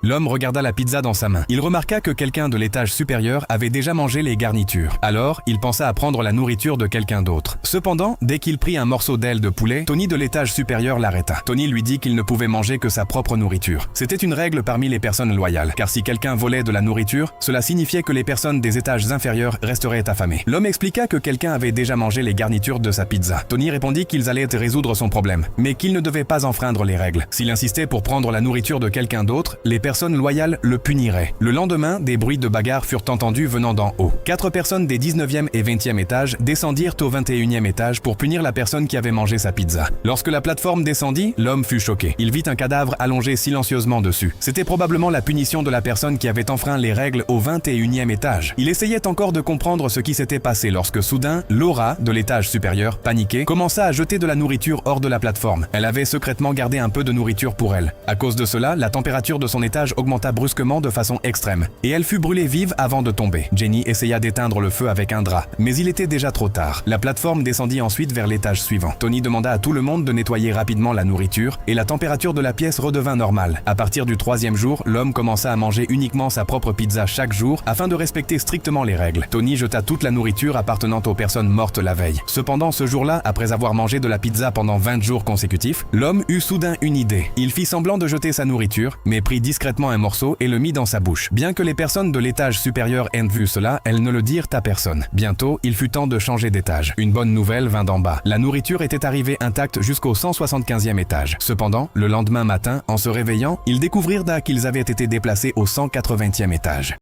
L'homme regarda la pizza dans sa main. Il remarqua que quelqu'un de l'étage supérieur avait déjà mangé les garnitures. Alors, il pensa à prendre la nourriture de quelqu'un d'autre. Cependant, dès qu'il prit un morceau d'aile de poulet, Tony de l'étage supérieur l'arrêta. Tony lui dit qu'il ne pouvait manger que sa propre nourriture. C'était une règle parmi les personnes loyales, car si quelqu'un volait de la nourriture, cela signifiait que les personnes des étages inférieurs resteraient affamées. L'homme expliqua que quelqu'un avait déjà mangé les garnitures de sa pizza. Tony répondit qu'ils allaient résoudre son problème, mais qu'il ne devait pas enfreindre les règles. S'il insistait pour prendre la nourriture de quelqu'un d'autre, les personnes loyales le puniraient. Le lendemain, des bruits de bagarre furent entendus venant d'en haut. 4 personnes des 19e et 20e étages descendirent au 21e étage pour punir la personne qui avait mangé sa pizza. Lorsque la plateforme descendit, l'homme fut choqué. Il vit un cadavre allongé silencieusement dessus. C'était probablement la punition de la personne qui avait enfreint les règles au 21e étage. Il essayait encore de comprendre ce qui s'était passé lorsque soudain, Laura, de l'étage supérieur, paniquée, commença à jeter de la nourriture hors de la plateforme. Elle avait secrètement gardé un peu de nourriture pour elle. À cause de cela, la température de son étage augmenta brusquement de façon extrême, et elle fut brûlée vive avant de tomber. Jenny essaya d'éteindre le feu avec un drap, mais il était déjà trop tard. La plateforme descendit ensuite vers l'étage suivant. Tony demanda à tout le monde de nettoyer rapidement la nourriture, et la température de la pièce redevint normale. À partir du 3e jour, l'homme commença à manger uniquement sa propre pizza chaque jour afin de respecter strictement les règles. Tony jeta toute la nourriture appartenant aux personnes mortes la veille. Cependant, ce jour-là, après avoir mangé de la pizza pendant 20 jours consécutifs, l'homme eut soudain une idée. Il fit semblant de jeter sa nourriture, mais prit discrètement un morceau et le mit dans sa bouche. Bien que les personnes de l'étage supérieur aient vu cela, elles ne le dirent à personne. Bientôt, il fut temps de changer d'étage. Une bonne nouvelle vint d'en bas. La nourriture était arrivée intacte jusqu'au 175e étage. Cependant, le lendemain matin, en se réveillant, ils découvrirent qu'ils avaient été déplacés au 180e étage.